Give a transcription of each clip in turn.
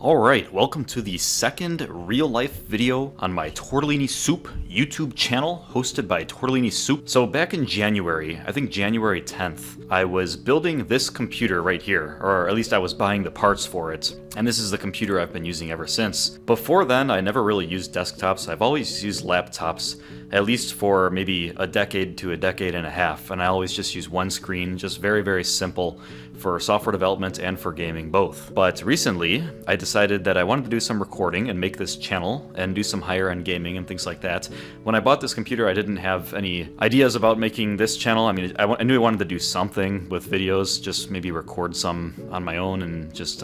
Alright, welcome to the second real-life video on my Tortellini Soup YouTube channel, hosted by Tortellini Soup. So back in January, I think January 10th, I was building this computer right here, or at least I was buying the parts for it, and this is the computer I've been using ever since. Before then, I never really used desktops. I've always used laptops, at least for maybe a decade to a decade and a half, and I always just use one screen, just very, very simple for software development and for gaming both. But recently, I decided that I wanted to do some recording and make this channel and do some higher-end gaming and things like that. When I bought this computer, I didn't have any ideas about making this channel. I mean, I knew I wanted to do something with videos, just maybe record some on my own and just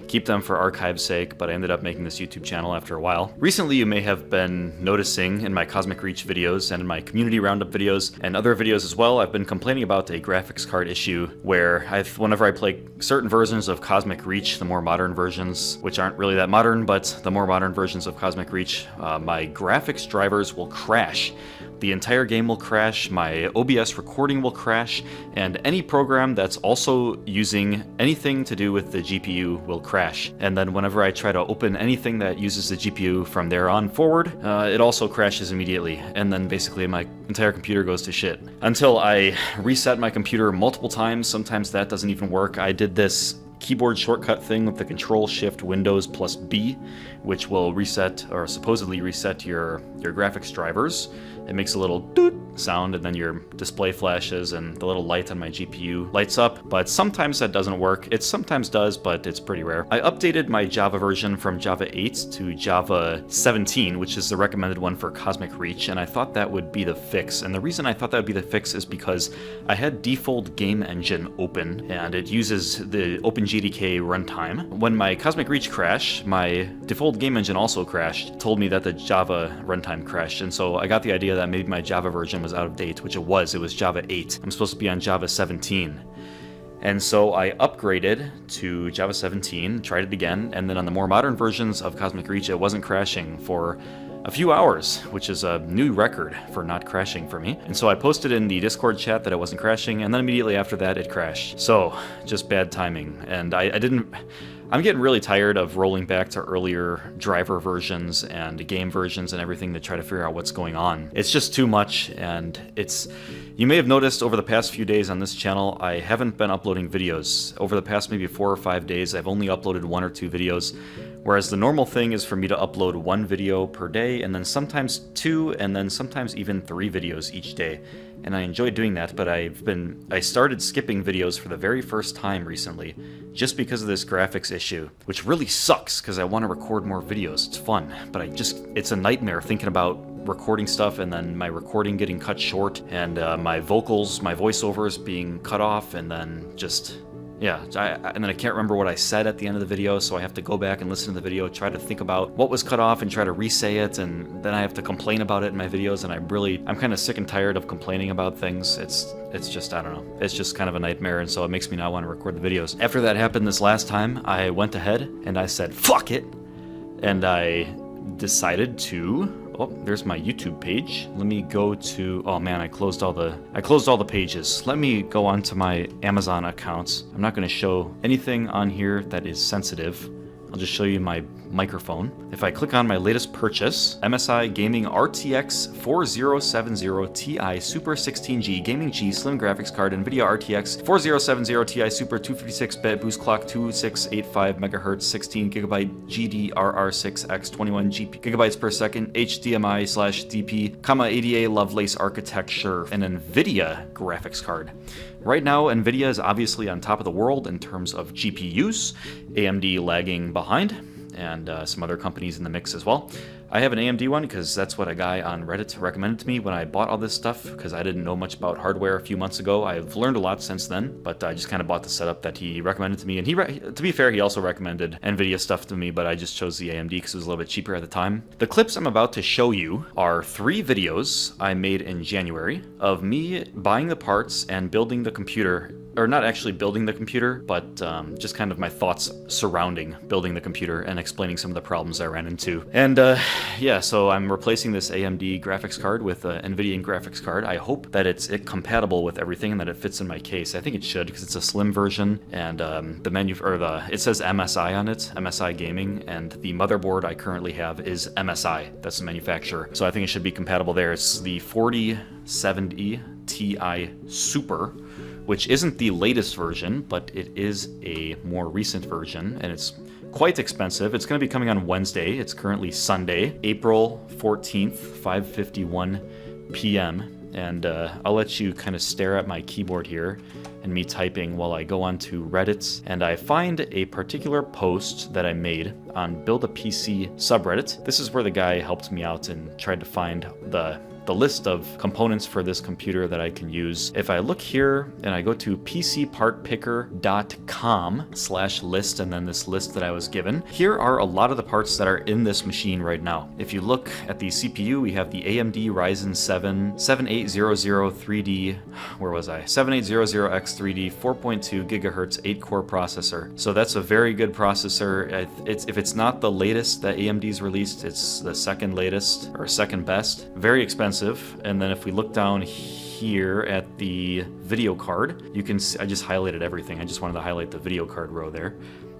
keep them for archive's sake, but I ended up making this YouTube channel after a while. Recently, you may have been noticing in my Cosmic Reach videos and in my community roundup videos and other videos as well, I've been complaining about a graphics card issue where whenever I play certain versions of Cosmic Reach, the more modern versions, which aren't really that modern, but the more modern versions of Cosmic Reach, my graphics drivers will crash. The entire game will crash, my OBS recording will crash, and any program that's also using anything to do with the GPU will crash. And then whenever I try to open anything that uses the GPU from there on forward, it also crashes immediately. And then basically my entire computer goes to shit. Until I reset my computer multiple times, sometimes that doesn't even work. I did this keyboard shortcut thing with the Control-Shift-Windows+B, which will reset, or supposedly reset, your graphics drivers. It makes a little doot sound, and then your display flashes and the little light on my GPU lights up, but sometimes that doesn't work. It sometimes does, but it's pretty rare. I updated my Java version from Java 8 to Java 17, which is the recommended one for Cosmic Reach, and I thought that would be the fix. And the reason I thought that would be the fix is because I had default game engine open, and it uses the OpenGDK runtime. When my Cosmic Reach crashed, my default game engine also crashed, told me that the Java runtime crashed, and so I got the idea that maybe my Java version was out of date, which it was Java 8. I'm supposed to be on Java 17. And so I upgraded to Java 17, tried it again, and then on the more modern versions of Cosmic Reach, it wasn't crashing for a few hours, which is a new record for not crashing for me. And so I posted in the Discord chat that it wasn't crashing, and then immediately after that it crashed. So, just bad timing. And I'm getting really tired of rolling back to earlier driver versions and game versions and everything to try to figure out what's going on. It's just too much, and you may have noticed over the past few days on this channel, I haven't been uploading videos. Over the past maybe 4 or 5 days, I've only uploaded 1 or 2 videos, whereas the normal thing is for me to upload 1 video per day, and then sometimes 2, and then sometimes even 3 videos each day. And I enjoy doing that, but I started skipping videos for the very first time recently, just because of this graphics issue, which really sucks, because I want to record more videos. It's fun, but it's a nightmare thinking about recording stuff and then my recording getting cut short, and my voiceovers being cut off, and then and then I can't remember what I said at the end of the video, so I have to go back and listen to the video, try to think about what was cut off and try to re-say it, and then I have to complain about it in my videos, and I'm kind of sick and tired of complaining about things. It's just, I don't know, it's just kind of a nightmare, and so it makes me not want to record the videos. After that happened this last time, I went ahead and I said, fuck it! And I decided to... Oh, there's my YouTube page. Let me go to... Oh man, I closed all the pages. Let me go on to my Amazon accounts. I'm not going to show anything on here that is sensitive. I'll just show you my microphone. If I click on my latest purchase, MSI Gaming RTX 4070 Ti Super 16G Gaming G Slim Graphics Card, NVIDIA RTX 4070 Ti Super 256-bit boost clock 2685 MHz 16GB GDRR6X 21 GB per second HDMI/DP, ADA Lovelace architecture, and NVIDIA graphics card. Right now, NVIDIA is obviously on top of the world in terms of GPUs, AMD lagging behind, and some other companies in the mix as well. I have an AMD one because that's what a guy on Reddit recommended to me when I bought all this stuff, because I didn't know much about hardware a few months ago. I've learned a lot since then, but I just kind of bought the setup that he recommended to me. And to be fair, he also recommended NVIDIA stuff to me, but I just chose the AMD because it was a little bit cheaper at the time. The clips I'm about to show you are 3 videos I made in January of me buying the parts and building the computer or not actually building the computer, but just kind of my thoughts surrounding building the computer and explaining some of the problems I ran into. And yeah, so I'm replacing this AMD graphics card with an NVIDIA graphics card. I hope that it's compatible with everything and that it fits in my case. I think it should, because it's a slim version, and it says MSI on it, MSI Gaming, and the motherboard I currently have is MSI. That's the manufacturer. So I think it should be compatible there. It's the 4070 Ti Super, which isn't the latest version, but it is a more recent version, and it's quite expensive. It's going to be coming on Wednesday. It's currently Sunday, April 14th, 5:51 p.m., and I'll let you kind of stare at my keyboard here and me typing while I go onto Reddit, and I find a particular post that I made on Build a PC subreddit. This is where the guy helped me out and tried to find the list of components for this computer that I can use. If I look here and I go to pcpartpicker.com/list, and then this list that I was given, here are a lot of the parts that are in this machine right now. If you look at the CPU, we have the AMD Ryzen 7 7800 where was I? 7800X3D 4.2 gigahertz 8-core processor. So that's a very good processor. If it's not the latest that AMD's released, it's the second latest or second best. Very expensive. And then if we look down here at the video card, you can see, I just highlighted everything. I just wanted to highlight the video card row there.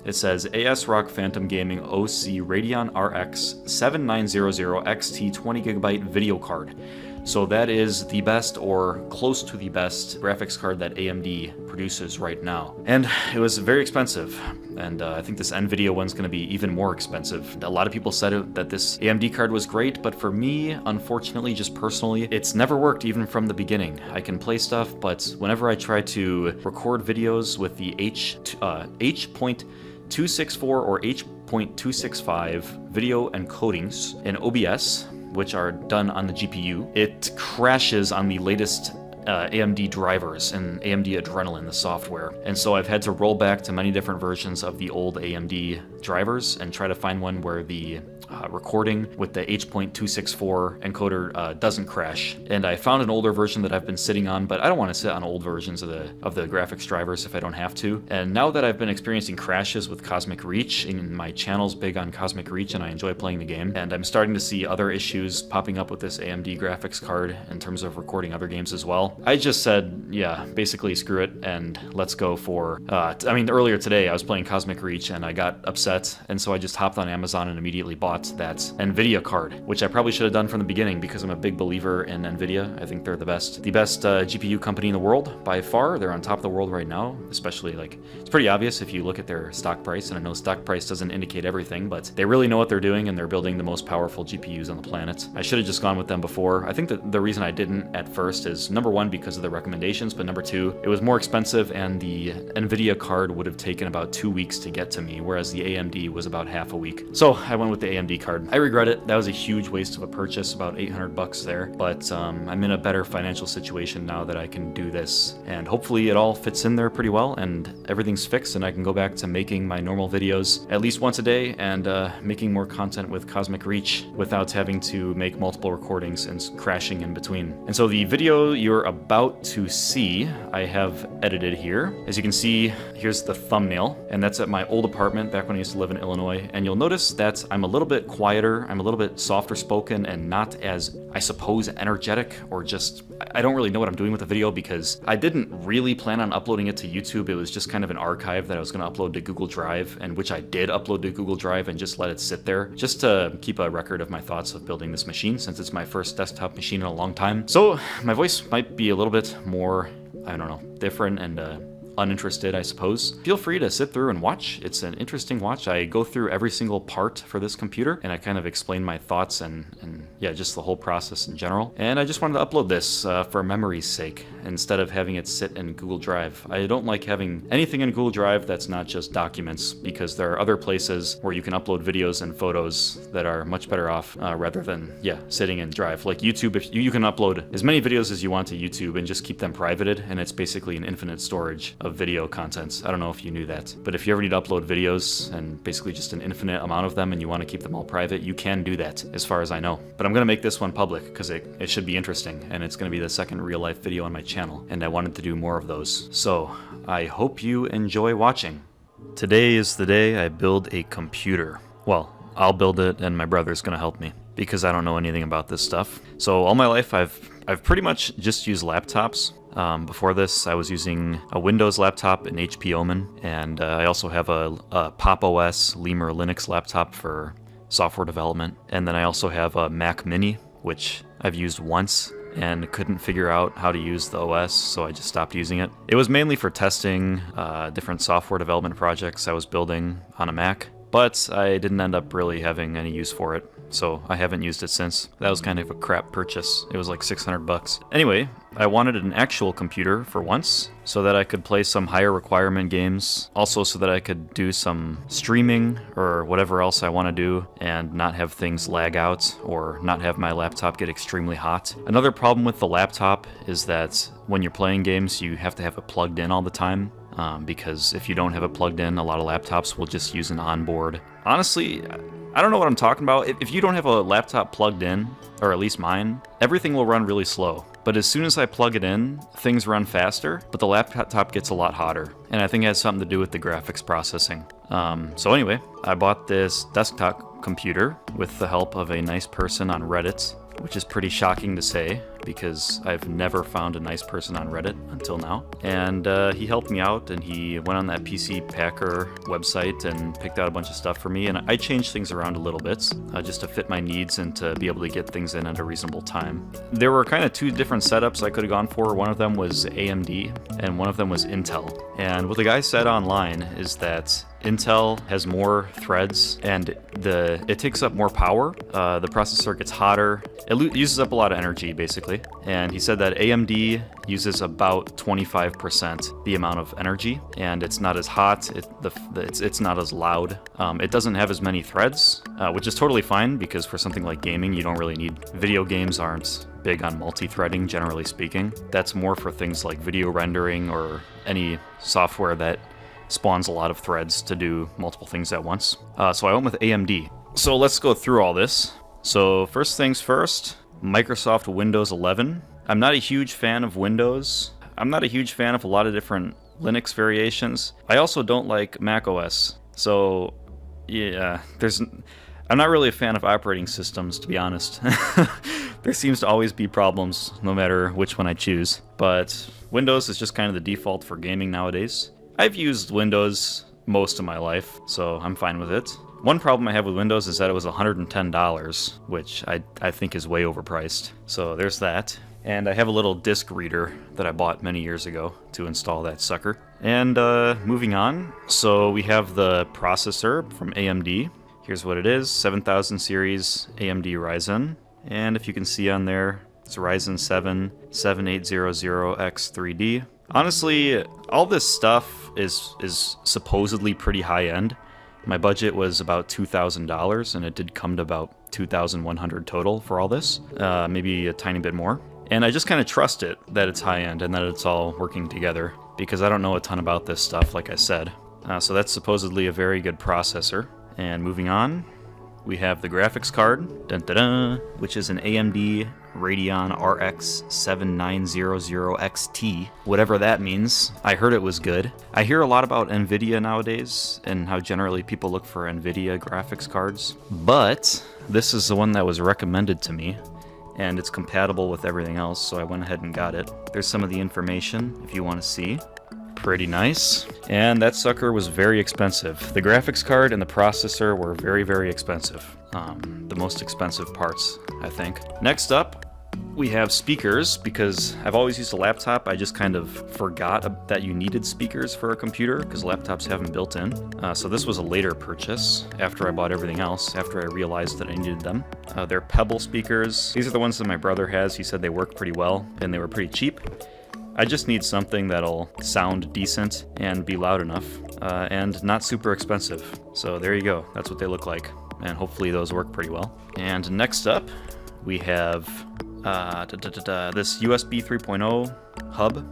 It says ASRock Phantom Gaming OC Radeon RX 7900 XT 20GB video card. So that is the best or close to the best graphics card that AMD produces right now. And it was very expensive. And I think this NVIDIA one's going to be even more expensive. A lot of people said that this AMD card was great, but for me, unfortunately, just personally, it's never worked even from the beginning. I can play stuff, but whenever I try to record videos with the H.264 or H.265 video encodings in OBS, which are done on the GPU, it crashes on the latest AMD drivers and AMD Adrenalin, the software. And so I've had to roll back to many different versions of the old AMD drivers and try to find one where the recording with the H.264 encoder doesn't crash. And I found an older version that I've been sitting on, but I don't want to sit on old versions of the graphics drivers if I don't have to. And now that I've been experiencing crashes with Cosmic Reach, and my channel's big on Cosmic Reach and I enjoy playing the game, and I'm starting to see other issues popping up with this AMD graphics card in terms of recording other games as well, I just said, yeah, basically screw it and let's go for, earlier today I was playing Cosmic Reach and I got upset, and so I just hopped on Amazon and immediately bought that NVIDIA card, which I probably should have done from the beginning because I'm a big believer in NVIDIA. I think they're the best GPU company in the world by far. They're on top of the world right now, especially it's pretty obvious if you look at their stock price, and I know stock price doesn't indicate everything, but they really know what they're doing and they're building the most powerful GPUs on the planet. I should have just gone with them before. I think that the reason I didn't at first is number one, because of the recommendations, but number two, it was more expensive and the NVIDIA card would have taken about 2 weeks to get to me, whereas the AMD was about half a week. So I went with the AMD card. I regret it. That was a huge waste of a purchase, about $800 there, but I'm in a better financial situation now that I can do this, and hopefully it all fits in there pretty well and everything's fixed and I can go back to making my normal videos at least once a day and making more content with Cosmic Reach without having to make multiple recordings and crashing in between. And so the video you're about to see, I have edited here. As you can see, here's the thumbnail, and that's at my old apartment back when I used to live in Illinois, and you'll notice that I'm a little bit quieter, I'm a little bit softer spoken, and not as, I suppose, energetic, or just, I don't really know what I'm doing with the video because I didn't really plan on uploading it to YouTube. It was just kind of an archive that I was going to upload to Google Drive, and which I did upload to Google Drive and just let it sit there, just to keep a record of my thoughts of building this machine, since it's my first desktop machine in a long time. So my voice might be a little bit more, I don't know, different and uninterested, I suppose. Feel free to sit through and watch. It's an interesting watch. I go through every single part for this computer and I kind of explain my thoughts and yeah, just the whole process in general. And I just wanted to upload this for memory's sake instead of having it sit in Google Drive. I don't like having anything in Google Drive that's not just documents, because there are other places where you can upload videos and photos that are much better off rather than, yeah, sitting in Drive. Like YouTube, if you can upload as many videos as you want to YouTube and just keep them privated, and it's basically an infinite storage of video contents. I don't know if you knew that, but if you ever need to upload videos and basically just an infinite amount of them and you want to keep them all private, you can do that as far as I know. But I'm going to make this one public because it should be interesting, and it's going to be the second real life video on my channel, and I wanted to do more of those. So I hope you enjoy watching. Today is the day I build a computer. Well, I'll build it and my brother's gonna help me because I don't know anything about this stuff. So all my life I've pretty much just used laptops. Before this, I was using a Windows laptop, an HP Omen, and I also have a Pop! OS Lemur Linux laptop for software development. And then I also have a Mac Mini, which I've used once and couldn't figure out how to use the OS, so I just stopped using it. It was mainly for testing different software development projects I was building on a Mac, but I didn't end up really having any use for it, so I haven't used it since. That was kind of a crap purchase. It was like 600 bucks. Anyway, I wanted an actual computer for once, so that I could play some higher requirement games, also so that I could do some streaming or whatever else I want to do and not have things lag out or not have my laptop get extremely hot. Another problem with the laptop is that when you're playing games, you have to have it plugged in all the time. Because if you don't have it plugged in, a lot of laptops will just use an onboard. Honestly, I don't know what I'm talking about. If you don't have a laptop plugged in, or at least mine, everything will run really slow. But as soon as I plug it in, things run faster, but the laptop gets a lot hotter. And I think it has something to do with the graphics processing. So anyway, I bought this desktop computer with the help of a nice person on Reddit, which is pretty shocking to say because I've never found a nice person on Reddit until now. And he helped me out, and he went on that PC Packer website and picked out a bunch of stuff for me, and I changed things around a little bit just to fit my needs and to be able to get things in at a reasonable time. There were kind of two different setups I could have gone for. One of them was AMD and one of them was Intel. And what the guy said online is that Intel has more threads and it takes up more power. The processor gets hotter. It uses up a lot of energy, basically. And he said that AMD uses about 25% the amount of energy, and it's not as hot. It's not as loud. It doesn't have as many threads, which is totally fine because for something like gaming, you don't really need. Video games aren't big on multi-threading, generally speaking. That's more for things like video rendering or any software that spawns a lot of threads to do multiple things at once. So I went with AMD. So let's go through all this. So first things first, Microsoft Windows 11. I'm not a huge fan of Windows. I'm not a huge fan of a lot of different Linux variations. I also don't like Mac OS. So yeah, I'm not really a fan of operating systems, to be honest. There seems to always be problems no matter which one I choose. But Windows is just kind of the default for gaming nowadays. I've used Windows most of my life, so I'm fine with it. One problem I have with Windows is that it was $110, which I think is way overpriced. So there's that. And I have a little disk reader that I bought many years ago to install that sucker. And moving on, so we have the processor from AMD. Here's what it is, 7000 series AMD Ryzen. And if you can see on there, it's Ryzen 7 7800X3D. Honestly, all this stuff is supposedly pretty high-end. My budget was about $2,000, and it did come to about $2,100 total for all this, maybe a tiny bit more. And I just kind of trust it that it's high-end and that it's all working together, because I don't know a ton about this stuff, like I said. So that's supposedly a very good processor. And moving on, we have the graphics card, which is an AMD Radeon RX 7900XT, whatever that means. I heard it was good. I hear a lot about NVIDIA nowadays and how generally people look for NVIDIA graphics cards, but this is the one that was recommended to me, and it's compatible with everything else, so I went ahead and got it. There's some of the information if you want to see. Pretty nice. And that sucker was very expensive. The graphics card and the processor were very, very expensive. The most expensive parts, I think. Next up, we have speakers, because I've always used a laptop. I just kind of forgot that you needed speakers for a computer, because laptops have them built in. So this was a later purchase, after I bought everything else, after I realized that I needed them. They're Pebble speakers. These are the ones that my brother has. He said they work pretty well, and they were pretty cheap. I just need something that'll sound decent and be loud enough, and not super expensive. So there you go, that's what they look like, and hopefully those work pretty well. And next up, we have this USB 3.0 hub.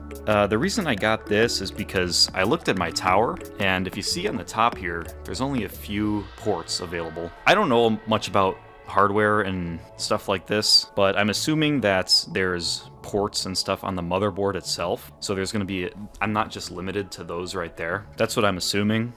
The reason I got this is because I looked at my tower, and if you see on the top here, there's only a few ports available. I don't know much about hardware and stuff like this, but I'm assuming that there's ports and stuff on the motherboard itself. So there's going to be, I'm not just limited to those right there. That's what I'm assuming.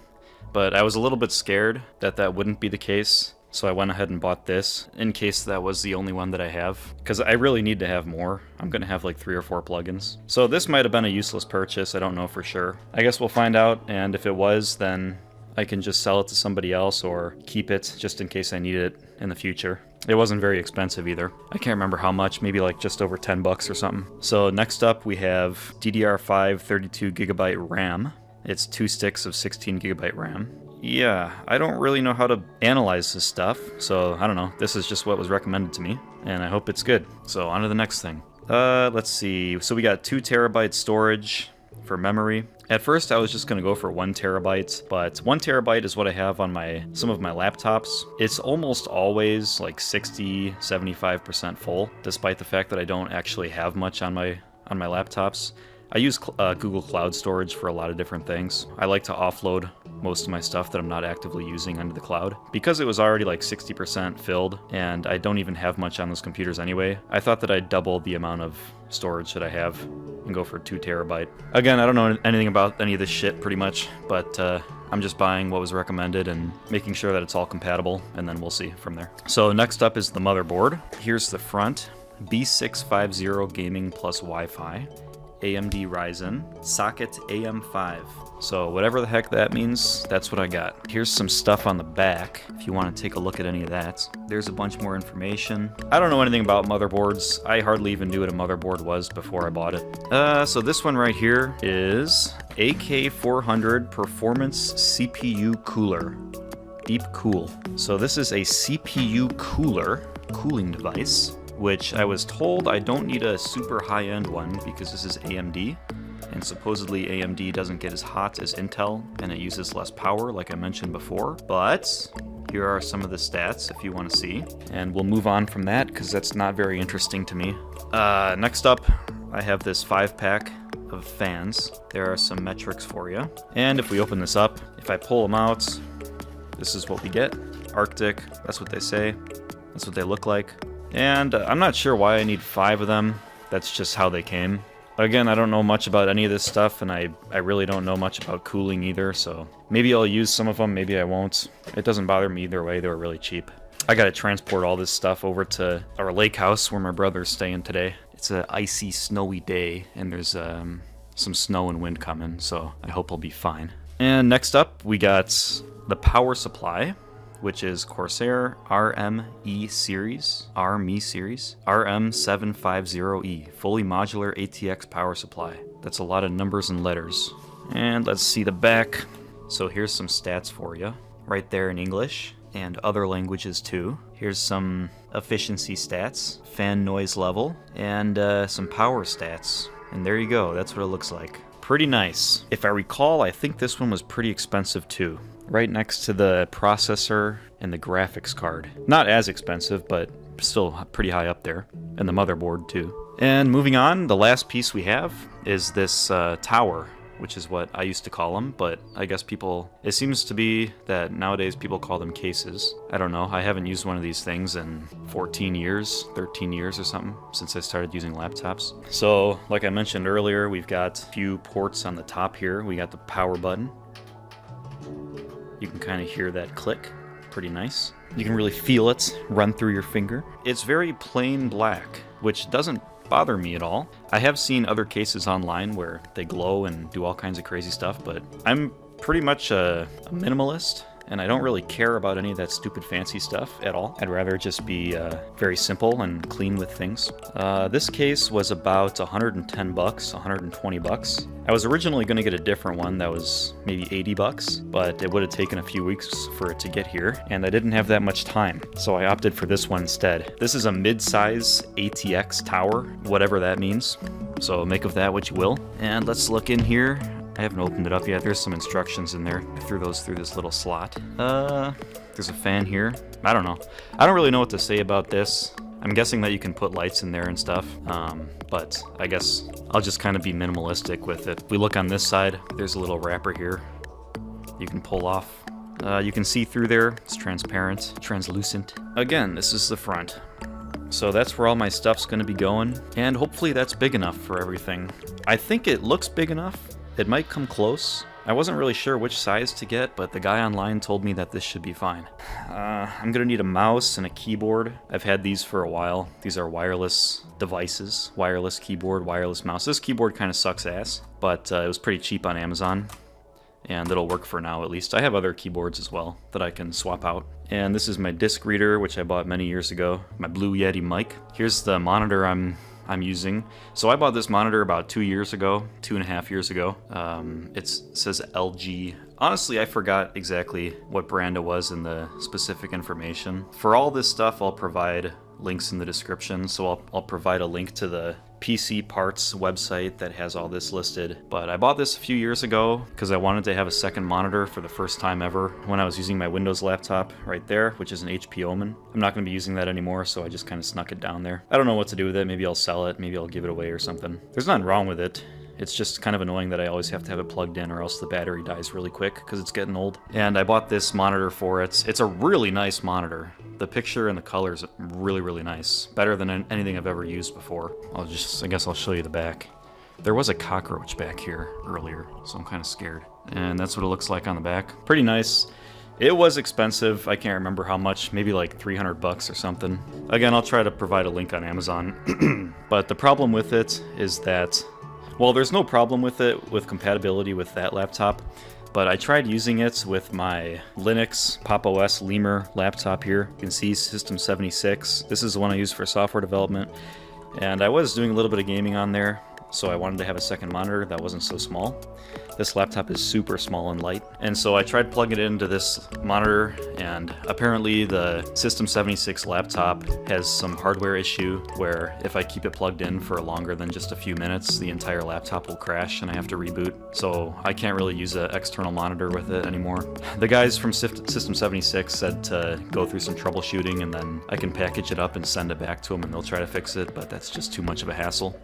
But I was a little bit scared that that wouldn't be the case. So I went ahead and bought this in case that was the only one that I have, because I really need to have more. I'm going to have like 3 or 4 plugins. So this might have been a useless purchase. I don't know for sure. I guess we'll find out, and if it was, then I can just sell it to somebody else or keep it just in case I need it in the future. It wasn't very expensive either. I can't remember how much, maybe like just over 10 bucks or something. So next up we have DDR5 32GB RAM. It's 2 sticks of 16GB RAM. Yeah, I don't really know how to analyze this stuff, so I don't know. This is just what was recommended to me, and I hope it's good. So on to the next thing. Let's see. So we got 2 terabyte storage for memory. At first I was just gonna go for 1 terabyte, but 1 terabyte is what I have on some of my laptops. It's almost always like 60-75% full, despite the fact that I don't actually have much on my laptops. I use Google Cloud Storage for a lot of different things. I like to offload most of my stuff that I'm not actively using onto the cloud. Because it was already like 60% filled, and I don't even have much on those computers anyway, I thought that I'd double the amount of storage that I have and go for 2 terabyte. Again, I don't know anything about any of this shit pretty much, but I'm just buying what was recommended and making sure that it's all compatible, and then we'll see from there. So next up is the motherboard. Here's the front. B650 Gaming plus Wi-Fi. AMD Ryzen, socket AM5. So whatever the heck that means, that's what I got. Here's some stuff on the back, if you want to take a look at any of that. There's a bunch more information. I don't know anything about motherboards. I hardly even knew what a motherboard was before I bought it. So this one right here is AK400 Performance CPU Cooler. Deep Cool. So this is a CPU cooling device, which I was told I don't need a super high-end one because this is AMD, and supposedly AMD doesn't get as hot as Intel, and it uses less power like I mentioned before, but here are some of the stats if you want to see, and we'll move on from that because that's not very interesting to me. Next up, I have this 5-pack of fans. There are some metrics for you, and if we open this up, if I pull them out, this is what we get. Arctic, that's what they say, that's what they look like. And I'm not sure why I need 5 of them. That's just how they came. Again, I don't know much about any of this stuff, and I really don't know much about cooling either, so maybe I'll use some of them, maybe I won't. It doesn't bother me either way, they were really cheap. I gotta transport all this stuff over to our lake house where my brother's staying today. It's an icy, snowy day, and there's some snow and wind coming, so I hope I'll be fine. And next up, we got the power supply, which is Corsair RME series, RM750E, fully modular ATX power supply. That's a lot of numbers and letters. And let's see the back. So here's some stats for you, right there in English, and other languages too. Here's some efficiency stats, fan noise level, and some power stats. And there you go, that's what it looks like. Pretty nice. If I recall, I think this one was pretty expensive too. Right next to the processor and the graphics card. Not as expensive, but still pretty high up there. And the motherboard too. And moving on, the last piece we have is this tower, which is what I used to call them, but I guess it seems to be that nowadays people call them cases. I don't know, I haven't used one of these things in 14 years, 13 years or something, since I started using laptops. So, like I mentioned earlier, we've got a few ports on the top here. We got the power button. You can kind of hear that click, pretty nice. You can really feel it run through your finger. It's very plain black, which doesn't bother me at all. I have seen other cases online where they glow and do all kinds of crazy stuff, but I'm pretty much a minimalist, and I don't really care about any of that stupid fancy stuff at all. I'd rather just be very simple and clean with things. This case was about 110 bucks, 120 bucks. I was originally going to get a different one that was maybe 80 bucks, but it would have taken a few weeks for it to get here, and I didn't have that much time, so I opted for this one instead. This is a mid-size ATX tower, whatever that means, so make of that what you will. And let's look in here. I haven't opened it up yet. There's some instructions in there. I threw those through this little slot. There's a fan here. I don't know. I don't really know what to say about this. I'm guessing that you can put lights in there and stuff, but I guess I'll just kind of be minimalistic with it. If we look on this side, there's a little wrapper here you can pull off. You can see through there. It's transparent, translucent. Again, this is the front. So that's where all my stuff's gonna be going, and hopefully that's big enough for everything. I think it looks big enough. It might come close. I wasn't really sure which size to get, but the guy online told me that this should be fine. I'm gonna need a mouse and a keyboard. I've had these for a while. These are wireless devices. Wireless keyboard, wireless mouse. This keyboard kind of sucks ass, but it was pretty cheap on Amazon, and it'll work for now at least. I have other keyboards as well that I can swap out. And this is my disc reader, which I bought many years ago. My Blue Yeti mic. Here's the monitor I'm using. So I bought this monitor about 2 years ago, 2.5 years ago. It says LG. Honestly, I forgot exactly what brand it was in the specific information. For all this stuff, I'll provide links in the description. So I'll provide a link to the PC parts website that has all this listed. But I bought this a few years ago because I wanted to have a second monitor for the first time ever when I was using my Windows laptop right there, which is an HP Omen. I'm not going to be using that anymore, so I just kind of snuck it down there. I don't know what to do with it. Maybe I'll sell it. Maybe I'll give it away or something. There's nothing wrong with it. It's just kind of annoying that I always have to have it plugged in or else the battery dies really quick because it's getting old. And I bought this monitor for it. It's a really nice monitor. The picture and the colors are really, really nice. Better than anything I've ever used before. I guess I'll show you the back. There was a cockroach back here earlier, so I'm kind of scared. And that's what it looks like on the back. Pretty nice. It was expensive. I can't remember how much, maybe like 300 bucks or something. Again, I'll try to provide a link on Amazon. But the problem with it is that, well, there's no problem with it with compatibility with that laptop, but I tried using it with my Linux Pop! OS Lemur laptop here. You can see System 76. This is the one I use for software development, and I was doing a little bit of gaming on there, so I wanted to have a second monitor that wasn't so small. This laptop is super small and light, and so I tried plugging it into this monitor, and apparently the System 76 laptop has some hardware issue where if I keep it plugged in for longer than just a few minutes, the entire laptop will crash and I have to reboot. So I can't really use an external monitor with it anymore. The guys from System 76 said to go through some troubleshooting and then I can package it up and send it back to them and they'll try to fix it, but that's just too much of a hassle.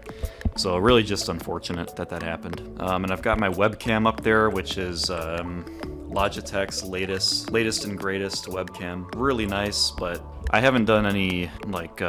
So really just unfortunate that that happened. And I've got my webcam up there, which is Logitech's latest and greatest webcam. Really nice, but I haven't done any like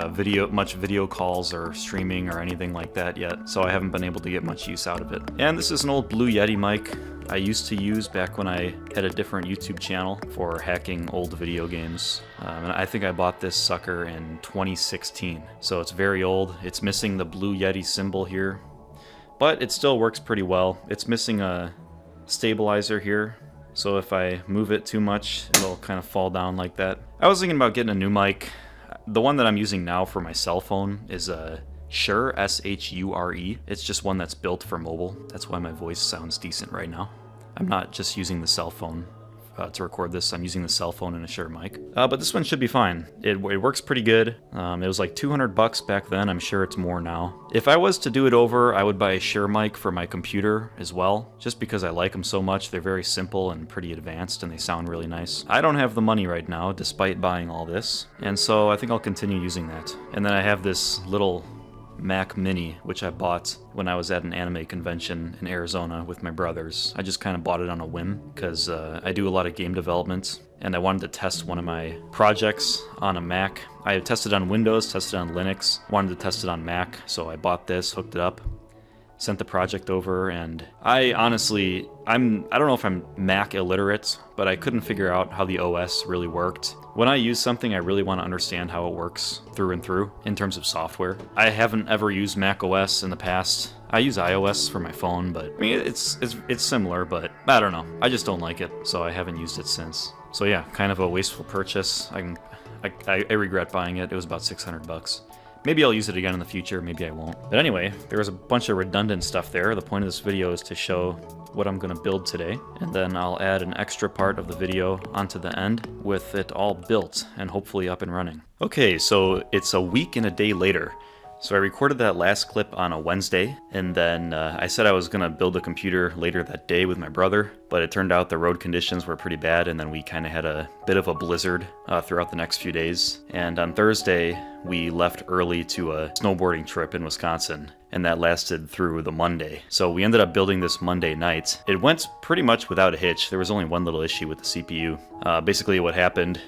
much video calls or streaming or anything like that yet, so I haven't been able to get much use out of it. And this is an old Blue Yeti mic I used to use back when I had a different YouTube channel for hacking old video games. And I think I bought this sucker in 2016, so it's very old. It's missing the Blue Yeti symbol here, but it still works pretty well. It's missing a stabilizer here, so if I move it too much, it'll kind of fall down like that. I was thinking about getting a new mic. The one that I'm using now for my cell phone is a Shure, S-H-U-R-E. It's just one that's built for mobile. That's why my voice sounds decent right now. I'm not just using the cell phone to record this. I'm using the cell phone and a Shure mic. But this one should be fine. It works pretty good. It was like 200 bucks back then. I'm sure it's more now. If I was to do it over, I would buy a Shure mic for my computer as well, just because I like them so much. They're very simple and pretty advanced, and they sound really nice. I don't have the money right now, despite buying all this, and so I think I'll continue using that. And then I have this little Mac Mini, which I bought when I was at an anime convention in Arizona with my brothers. I just kind of bought it on a whim because I do a lot of game development and I wanted to test one of my projects on a Mac. I had tested on Windows, tested on Linux, wanted to test it on Mac, so I bought this, hooked it up, sent the project over, and I honestly, I don't know if I'm Mac illiterate, but I couldn't figure out how the OS really worked. When I use something, I really want to understand how it works through and through in terms of software. I haven't ever used Mac OS in the past. I use iOS for my phone, but I mean, it's similar, but I don't know. I just don't like it, so I haven't used it since. So yeah, kind of a wasteful purchase. I regret buying it. It was about 600 bucks. Maybe I'll use it again in the future, maybe I won't. But anyway, there was a bunch of redundant stuff there. The point of this video is to show what I'm going to build today, and then I'll add an extra part of the video onto the end with it all built and hopefully up and running. Okay, so it's a week and a day later. So I recorded that last clip on a Wednesday, and then I said I was going to build a computer later that day with my brother, but it turned out the road conditions were pretty bad, and then we kind of had a bit of a blizzard throughout the next few days. And on Thursday, we left early to a snowboarding trip in Wisconsin, and that lasted through the Monday. So we ended up building this Monday night. It went pretty much without a hitch. There was only one little issue with the CPU. Basically what happened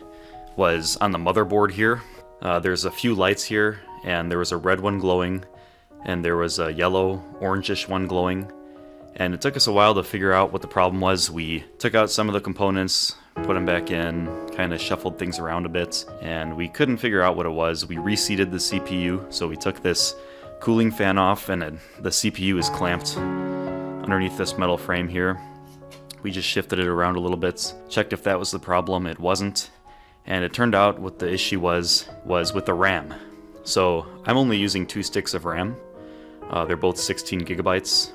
was on the motherboard here, There's a few lights here, and there was a red one glowing, and there was a yellow, orangish one glowing. And it took us a while to figure out what the problem was. We took out some of the components, put them back in, kind of shuffled things around a bit, and we couldn't figure out what it was. We reseated the CPU, so we took this cooling fan off, and the CPU is clamped underneath this metal frame here. We just shifted it around a little bit, checked if that was the problem. It wasn't, and it turned out what the issue was with the RAM. So I'm only using 2 sticks of RAM. They're both 16 gigabytes,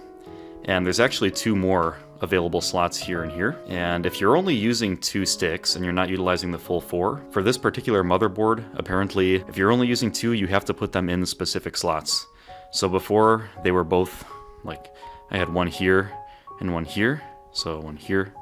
and there's actually 2 more available slots here and here. And if you're only using 2 sticks and you're not utilizing the full 4, for this particular motherboard, apparently if you're only using 2, you have to put them in specific slots. So before, they were both, like, I had one here and one here, so one here,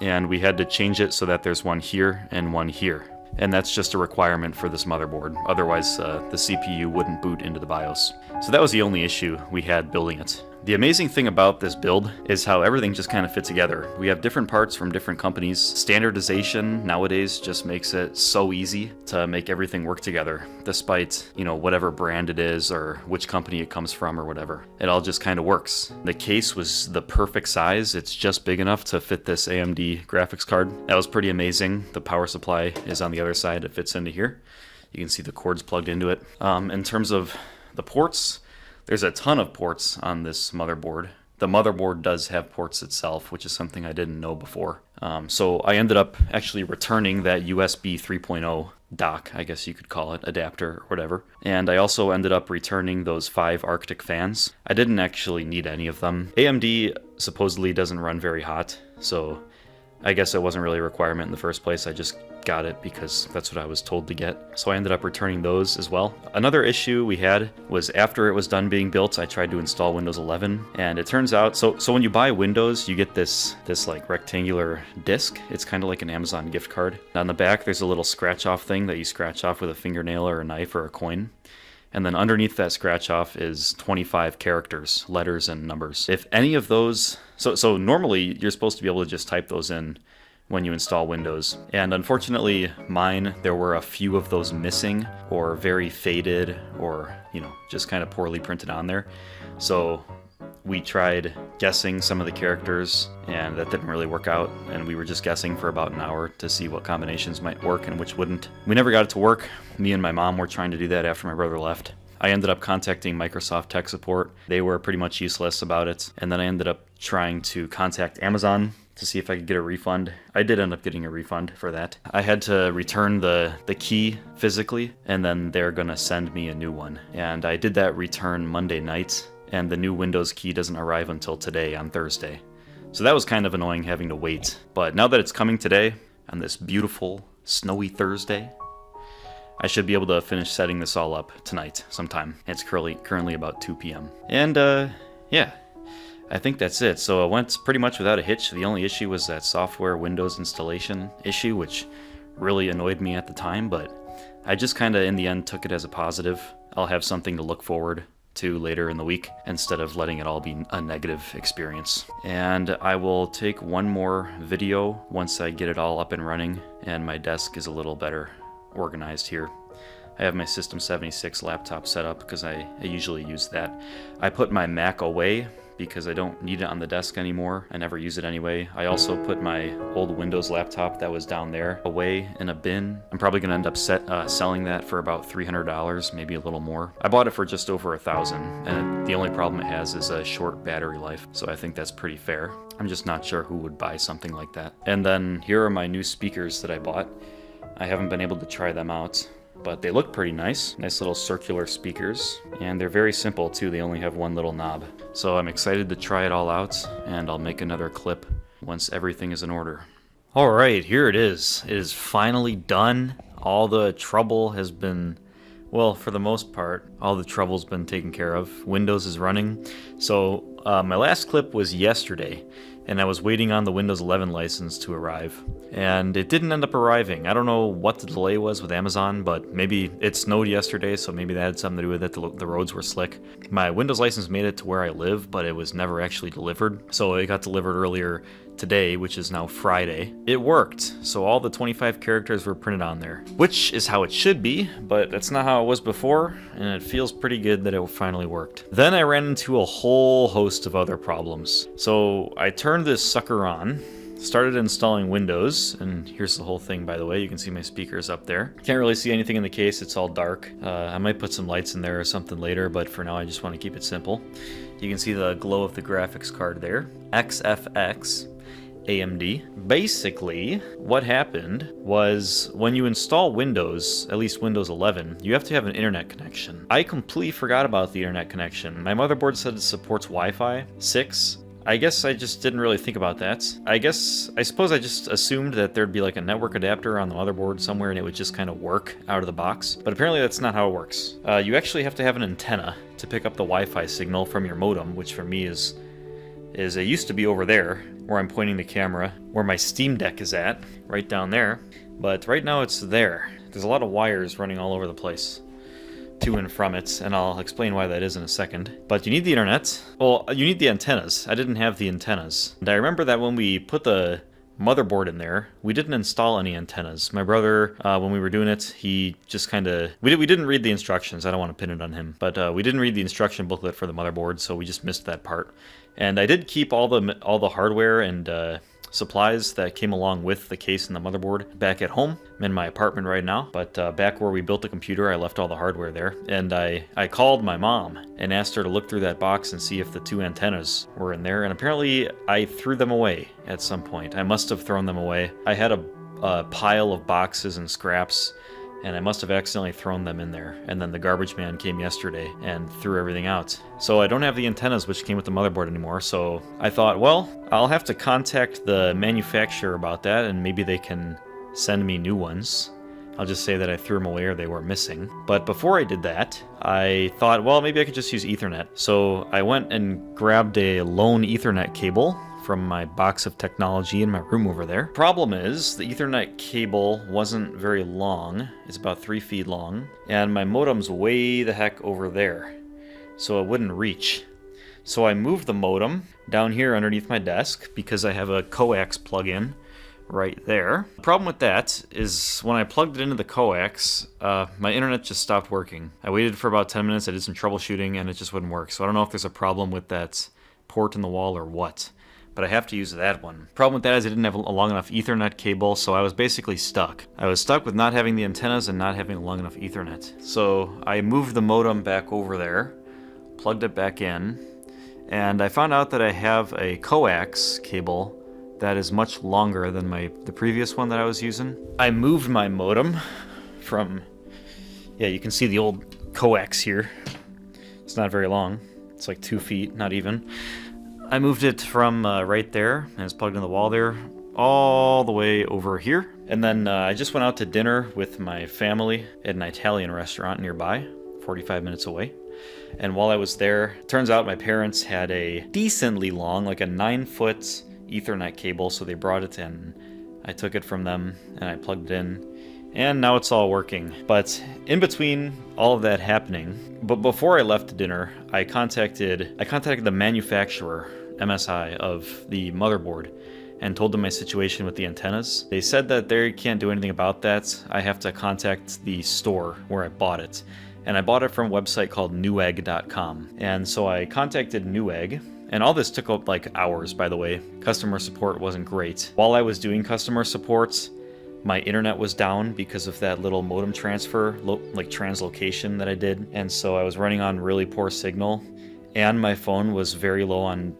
and we had to change it so that there's one here and one here. And that's just a requirement for this motherboard, otherwise the CPU wouldn't boot into the BIOS. So that was the only issue we had building it. The amazing thing about this build is how everything just kind of fit together. We have different parts from different companies. Standardization nowadays just makes it so easy to make everything work together, despite, you know, whatever brand it is or which company it comes from or whatever. It all just kind of works. The case was the perfect size. It's just big enough to fit this AMD graphics card. That was pretty amazing. The power supply is on the other side. It fits into here. You can see the cords plugged into it. In terms of the ports, there's a ton of ports on this motherboard. The motherboard does have ports itself, which is something I didn't know before. So I ended up actually returning that USB 3.0 dock, I guess you could call it, adapter or whatever. And I also ended up returning those 5 Arctic fans. I didn't actually need any of them. AMD supposedly doesn't run very hot, so I guess it wasn't really a requirement in the first place. I just got it because that's what I was told to get. So I ended up returning those as well. Another issue we had was after it was done being built, I tried to install Windows 11, and it turns out, so when you buy Windows, you get this like rectangular disc. It's kind of like an Amazon gift card. On the back, there's a little scratch off thing that you scratch off with a fingernail or a knife or a coin. And then underneath that scratch off is 25 characters, letters and numbers. If any of those, so normally you're supposed to be able to just type those in when you install Windows. And unfortunately mine, there were a few of those missing or very faded or, you know, just kind of poorly printed on there. So we tried guessing some of the characters, and that didn't really work out, and we were just guessing for about an hour to see what combinations might work and which wouldn't. We never got it to work. Me and my mom were trying to do that after my brother left. I ended up contacting Microsoft tech support. They were pretty much useless about it, and then I ended up trying to contact Amazon to see if I could get a refund. I did end up getting a refund for that. I had to return the key physically, and then they're gonna send me a new one. And I did that return Monday night, and the new Windows key doesn't arrive until today on Thursday. So that was kind of annoying having to wait. But now that it's coming today, on this beautiful, snowy Thursday, I should be able to finish setting this all up tonight sometime. It's currently about 2 p.m. And yeah, I think that's it. So it went pretty much without a hitch. The only issue was that software Windows installation issue, which really annoyed me at the time, but I just kind of in the end took it as a positive. I'll have something to look forward to later in the week instead of letting it all be a negative experience. And I will take one more video once I get it all up and running and my desk is a little better organized here. I have my System 76 laptop set up because I usually use that. I put my Mac away because I don't need it on the desk anymore. I never use it anyway. I also put my old Windows laptop that was down there away in a bin. I'm probably gonna end up selling that for about $300, maybe a little more. I bought it for just over $1,000, and the only problem it has is a short battery life, so I think that's pretty fair. I'm just not sure who would buy something like that. And then here are my new speakers that I bought. I haven't been able to try them out, but they look pretty nice. Nice little circular speakers, and they're very simple too. They only have one little knob. So I'm excited to try it all out, and I'll make another clip once everything is in order. All right, here it is. It is finally done. All the trouble has been, well, for the most part, all the trouble's been taken care of. Windows is running. So my last clip was yesterday, and I was waiting on the Windows 11 license to arrive, and it didn't end up arriving. I don't know what the delay was with Amazon, but maybe it snowed yesterday, so maybe that had something to do with it. The roads were slick. My Windows license made it to where I live, but it was never actually delivered. So it got delivered earlier today, which is now Friday, it worked. So all the 25 characters were printed on there, which is how it should be, but that's not how it was before, and it feels pretty good that it finally worked. Then I ran into a whole host of other problems. So I turned this sucker on, started installing Windows, and here's the whole thing, by the way. You can see my speakers up there. Can't really see anything in the case, it's all dark. I might put some lights in there or something later, but for now I just want to keep it simple. You can see the glow of the graphics card there. XFX AMD. Basically, what happened was when you install Windows, at least Windows 11, you have to have an internet connection. I completely forgot about the internet connection. My motherboard said it supports Wi-Fi 6. I guess I just didn't really think about that. I suppose I just assumed that there'd be like a network adapter on the motherboard somewhere and it would just kind of work out of the box. But apparently that's not how it works. You actually have to have an antenna to pick up the Wi-Fi signal from your modem, which for me is it used to be over there, where I'm pointing the camera, where my Steam Deck is at, right down there. But right now it's there. There's a lot of wires running all over the place to and from it, and I'll explain why that is in a second. But you need the internet. Well, you need the antennas. I didn't have the antennas. And I remember that when we put the motherboard in there, we didn't install any antennas. My brother, when we were doing it, he just kind of... We didn't read the instructions. I don't want to pin it on him. But we didn't read the instruction booklet for the motherboard, so we just missed that part. And I did keep all the hardware and supplies that came along with the case and the motherboard back at home. I'm in my apartment right now, but back where we built the computer, I left all the hardware there. And I called my mom and asked her to look through that box and see if the two antennas were in there, and apparently I threw them away at some point. I must have thrown them away. I had a pile of boxes and scraps, and I must have accidentally thrown them in there. And then the garbage man came yesterday and threw everything out. So I don't have the antennas which came with the motherboard anymore, so I thought, well, I'll have to contact the manufacturer about that, and maybe they can send me new ones. I'll just say that I threw them away or they were missing. But before I did that, I thought, well, maybe I could just use Ethernet. So I went and grabbed a lone Ethernet cable from my box of technology in my room over there. Problem is, the Ethernet cable wasn't very long. It's about 3 feet long, and my modem's way the heck over there, so it wouldn't reach. So I moved the modem down here underneath my desk because I have a coax plug-in right there. The problem with that is when I plugged it into the coax, my internet just stopped working. I waited for about 10 minutes, I did some troubleshooting, and it just wouldn't work. So I don't know if there's a problem with that port in the wall or what, but I have to use that one. Problem with that is I didn't have a long enough Ethernet cable, so I was basically stuck. I was stuck with not having the antennas and not having a long enough Ethernet. So I moved the modem back over there, plugged it back in, and I found out that I have a coax cable that is much longer than the previous one that I was using. I moved my modem from... Yeah, you can see the old coax here. It's not very long. It's like 2 feet, not even. I moved it from right there, and it's plugged in the wall there, all the way over here. And then I just went out to dinner with my family at an Italian restaurant nearby, 45 minutes away. And while I was there, turns out my parents had a decently long, like a 9-foot Ethernet cable, so they brought it in. I took it from them and I plugged it in, and now it's all working. But in between all of that happening, but before I left dinner, I contacted the manufacturer, MSI, of the motherboard and told them my situation with the antennas. They said that they can't do anything about that. I have to contact the store where I bought it, and I bought it from a website called newegg.com. And so I contacted Newegg. And all this took up like hours, by the way. Customer support wasn't great. While I was doing customer support, my internet was down because of that little modem transfer, like translocation that I did. And so I was running on really poor signal, and my phone was very low on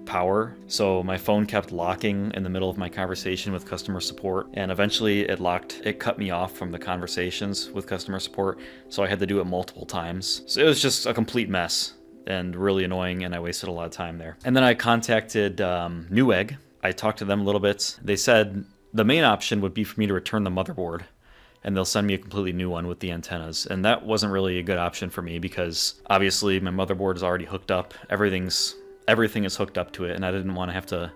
power. So my phone kept locking in the middle of my conversation with customer support, and eventually it cut me off from the conversations with customer support. So I had to do it multiple times. So it was just a complete mess and really annoying, and I wasted a lot of time there. And then I contacted Newegg. I talked to them a little bit. They said the main option would be for me to return the motherboard, and they'll send me a completely new one with the antennas. And that wasn't really a good option for me because obviously my motherboard is already hooked up. Everything is hooked up to it, and I didn't want to have to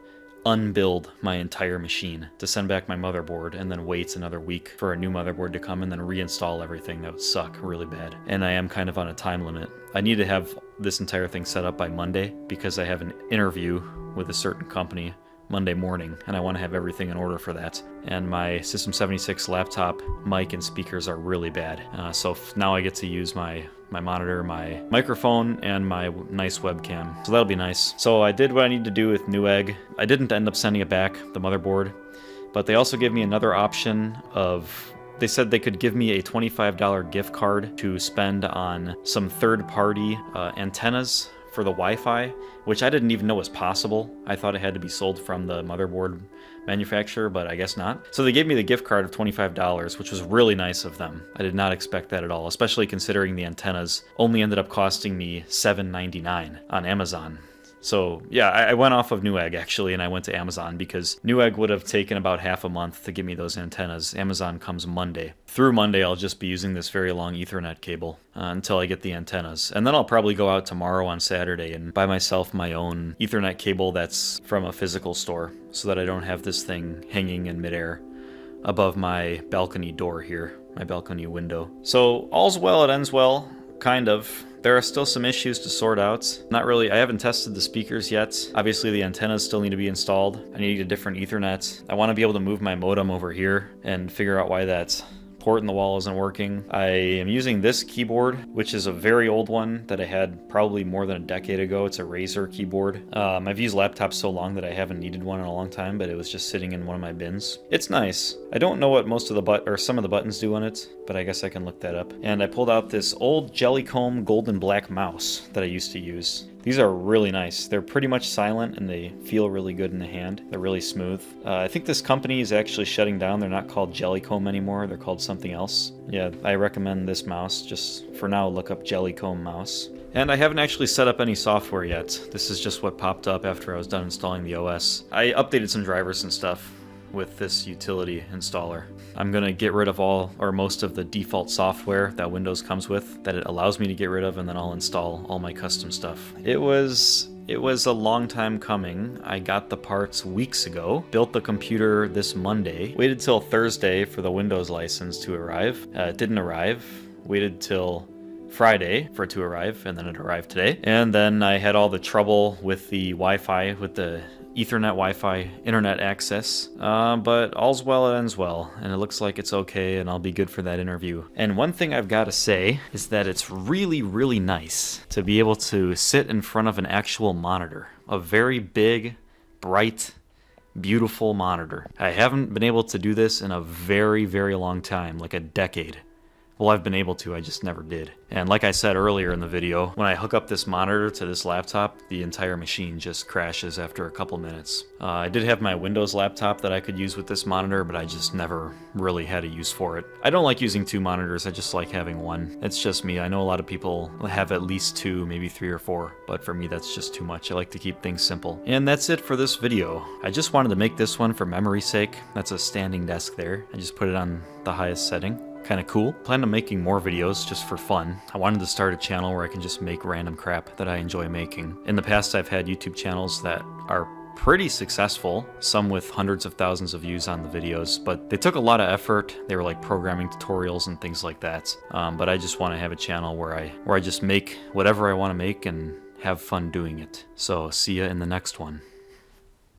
unbuild my entire machine to send back my motherboard and then wait another week for a new motherboard to come and then reinstall everything. That would suck really bad. And I am kind of on a time limit. I need to have this entire thing set up by Monday because I have an interview with a certain company Monday morning, and I want to have everything in order for that. And my System 76 laptop mic and speakers are really bad. So now I get to use my monitor, my microphone, and my nice webcam. So that'll be nice. So I did what I need to do with Newegg. I didn't end up sending it back, the motherboard, but they also gave me another option of, they said they could give me a $25 gift card to spend on some third-party antennas for the Wi-Fi, which I didn't even know was possible. I thought it had to be sold from the motherboard manufacturer, but I guess not. So they gave me the gift card of $25, which was really nice of them. I did not expect that at all, especially considering the antennas only ended up costing me $7.99 on Amazon. So yeah, I went off of Newegg actually, and I went to Amazon because Newegg would have taken about half a month to get me those antennas. Amazon comes Monday. Through Monday, I'll just be using this very long Ethernet cable until I get the antennas. And then I'll probably go out tomorrow on Saturday and buy myself my own Ethernet cable that's from a physical store so that I don't have this thing hanging in midair above my balcony door here, my balcony window. So all's well, it ends well, kind of. There are still some issues to sort out. Not really, I haven't tested the speakers yet. Obviously the antennas still need to be installed. I need a different Ethernet. I want to be able to move my modem over here and figure out why that port in the wall isn't working. I am using this keyboard, which is a very old one that I had probably more than a decade ago. It's a Razer keyboard. I've used laptops so long that I haven't needed one in a long time, but it was just sitting in one of my bins. It's nice. I don't know what most of the some of the buttons do on it, but I guess I can look that up. And I pulled out this old Jellycomb golden black mouse that I used to use. These are really nice. They're pretty much silent and they feel really good in the hand. They're really smooth. I think this company is actually shutting down. They're not called Jellycomb anymore. They're called something else. Yeah, I recommend this mouse. Just for now, look up Jellycomb mouse. And I haven't actually set up any software yet. This is just what popped up after I was done installing the OS. I updated some drivers and stuff with this utility installer. I'm gonna get rid of all or most of the default software that Windows comes with that it allows me to get rid of, and then I'll install all my custom stuff. It was a long time coming. I got the parts weeks ago, built the computer this Monday, waited till Thursday for the Windows license to arrive. It didn't arrive, waited till Friday for it to arrive, and then it arrived today. And then I had all the trouble with the Wi-Fi, with the Ethernet Wi-Fi internet access, but all's well, it ends well, and it looks like it's okay, and I'll be good for that interview. And one thing I've got to say is that it's really, really nice to be able to sit in front of an actual monitor, a very big, bright, beautiful monitor. I haven't been able to do this in a very, very long time, like a decade. Well, I've been able to, I just never did. And like I said earlier in the video, when I hook up this monitor to this laptop, the entire machine just crashes after a couple minutes. I did have my Windows laptop that I could use with this monitor, but I just never really had a use for it. I don't like using two monitors, I just like having one. It's just me. I know a lot of people have at least two, maybe 3 or 4, but for me that's just too much. I like to keep things simple. And that's it for this video. I just wanted to make this one for memory's sake. That's a standing desk there. I just put it on the highest setting. Kind of cool. Plan on making more videos just for fun. I wanted to start a channel where I can just make random crap that I enjoy making. In the past, I've had YouTube channels that are pretty successful, some with hundreds of thousands of views on the videos, but they took a lot of effort. They were like programming tutorials and things like that. But I just want to have a channel where I just make whatever I want to make and have fun doing it. So see ya in the next one.